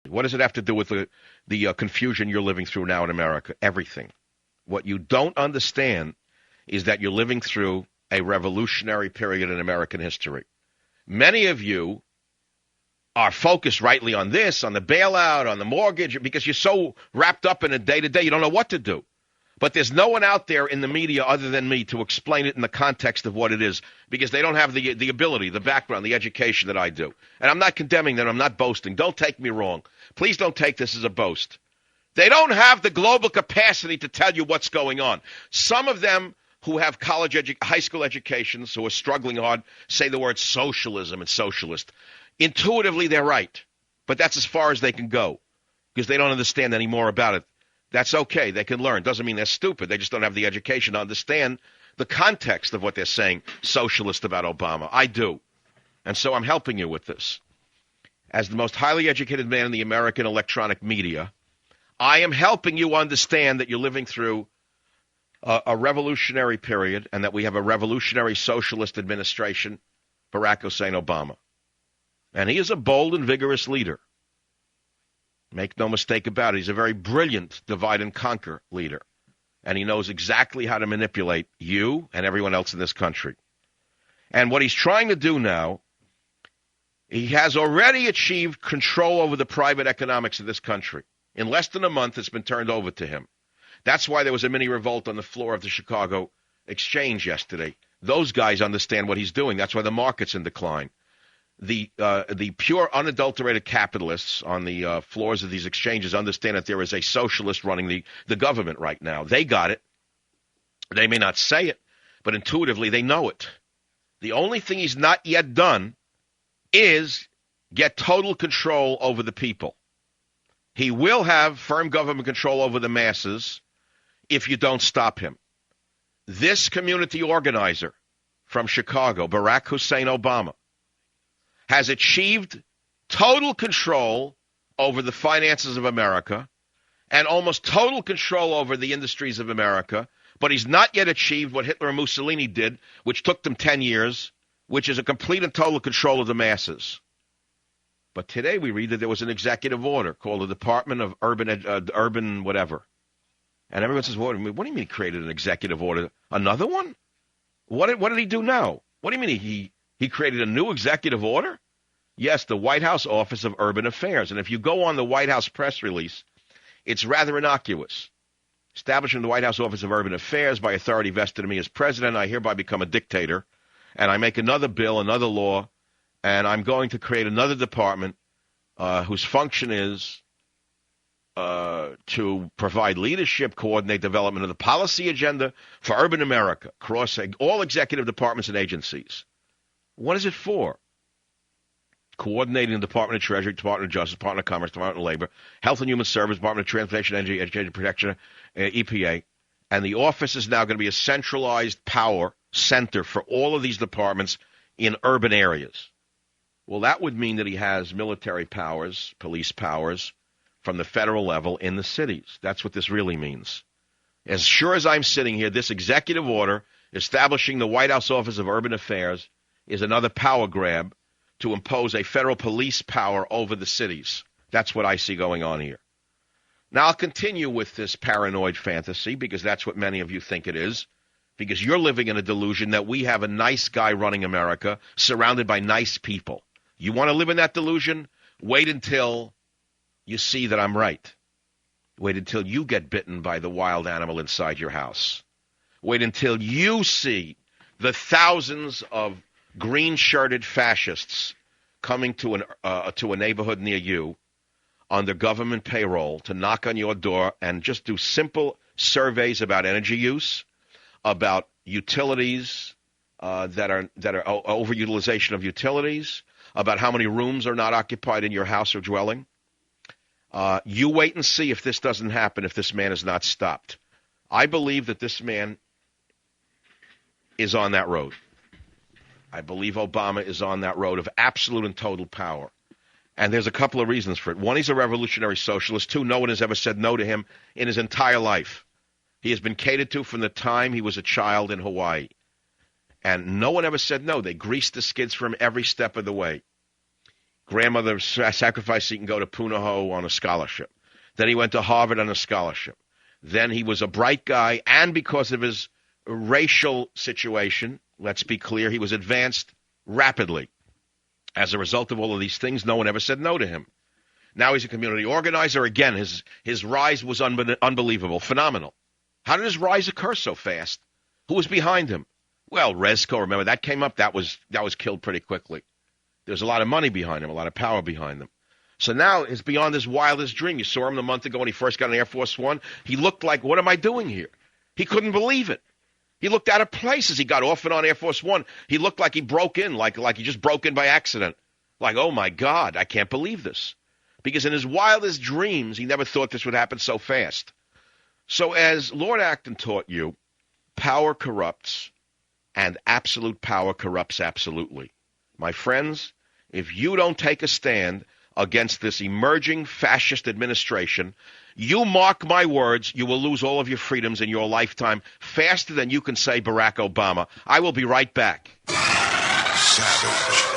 What does it have to do with the confusion you're living through now in America? Everything. What you don't understand is that you're living through a revolutionary period in American history. Many of you are focused rightly on this, on the bailout, on the mortgage, because you're so wrapped up in it day to day, you don't know what to do. But there's no one out there in the media other than me to explain it in the context of what it is, because they don't have the ability, the background, the education that I do. And I'm not condemning them. I'm not boasting. Don't take me wrong. Please don't take this as a boast. They don't have the global capacity to tell you what's going on. Some of them who have high school educations, who are struggling hard, say the word socialism and socialist. Intuitively, they're right. But that's as far as they can go, because they don't understand any more about it. That's okay. They can learn. Doesn't mean they're stupid. They just don't have the education to understand the context of what they're saying, socialist about Obama. I do. And so I'm helping you with this. As the most highly educated man in the American electronic media, I am helping you understand that you're living through a revolutionary period and that we have a revolutionary socialist administration, Barack Hussein Obama. And he is a bold and vigorous leader. Make no mistake about it. He's a very brilliant divide and conquer leader. And he knows exactly how to manipulate you and everyone else in this country. And what he's trying to do now, he has already achieved control over the private economics of this country. In less than a month, it's been turned over to him. That's why there was a mini revolt on the floor of the Chicago Exchange yesterday. Those guys understand what he's doing. That's why the market's in decline. The pure, unadulterated capitalists on the floors of these exchanges understand that there is a socialist running the government right now. They got it. They may not say it, but intuitively they know it. The only thing he's not yet done is get total control over the people. He will have firm government control over the masses if you don't stop him. This community organizer from Chicago, Barack Hussein Obama, has achieved total control over the finances of America and almost total control over the industries of America, but he's not yet achieved what Hitler and Mussolini did, which took them 10 years, which is a complete and total control of the masses. But today we read that there was an executive order called the Department of Urban whatever. And everyone says, what do you mean he created an executive order? Another one? What did he do now? What do you mean he created a new executive order? Yes, the White House Office of Urban Affairs. And if you go on the White House press release, it's rather innocuous. Establishing the White House Office of Urban Affairs by authority vested in me as president, I hereby become a dictator, and I make another bill, another law, and I'm going to create another department whose function is to provide leadership, coordinate development of the policy agenda for urban America, across all executive departments and agencies. What is it for? Coordinating the Department of Treasury, Department of Justice, Department of Commerce, Department of Labor, Health and Human Services, Department of Transportation, Energy, Education, Protection, EPA. And the office is now going to be a centralized power center for all of these departments in urban areas. Well, that would mean that he has military powers, police powers, from the federal level in the cities. That's what this really means. As sure as I'm sitting here, this executive order establishing the White House Office of Urban Affairs is another power grab to impose a federal police power over the cities. That's what I see going on here. Now, I'll continue with this paranoid fantasy because that's what many of you think it is, because you're living in a delusion that we have a nice guy running America surrounded by nice people. You want to live in that delusion? Wait until you see that I'm right. Wait until you get bitten by the wild animal inside your house. Wait until you see the thousands of green-shirted fascists coming to a neighborhood near you on their government payroll to knock on your door and just do simple surveys about energy use, about utilities that are overutilization of utilities, about how many rooms are not occupied in your house or dwelling. You wait and see if this doesn't happen, if this man is not stopped. I believe that this man is on that road. I believe Obama is on that road of absolute and total power. And there's a couple of reasons for it. One, he's a revolutionary socialist. Two, no one has ever said no to him in his entire life. He has been catered to from the time he was a child in Hawaii. And no one ever said no. They greased the skids for him every step of the way. Grandmother sacrificed so he can go to Punahou on a scholarship. Then he went to Harvard on a scholarship. Then he was a bright guy, and because of his racial situation, let's be clear, he was advanced rapidly. As a result of all of these things, no one ever said no to him. Now he's a community organizer. Again, his rise was unbelievable, phenomenal. How did his rise occur so fast? Who was behind him? Well, Rezko, remember, that came up. That was killed pretty quickly. There's a lot of money behind him, a lot of power behind him. So now it's beyond his wildest dream. You saw him a month ago when he first got on Air Force One. He looked like, what am I doing here? He couldn't believe it. He looked out of place as he got off and on Air Force One. He looked like he broke in, like he just broke in by accident. Like, oh, my God, I can't believe this. Because in his wildest dreams, he never thought this would happen so fast. So as Lord Acton taught you, power corrupts, and absolute power corrupts absolutely. My friends, if you don't take a stand against this emerging fascist administration, you mark my words, you will lose all of your freedoms in your lifetime faster than you can say Barack Obama. I will be right back. Savage.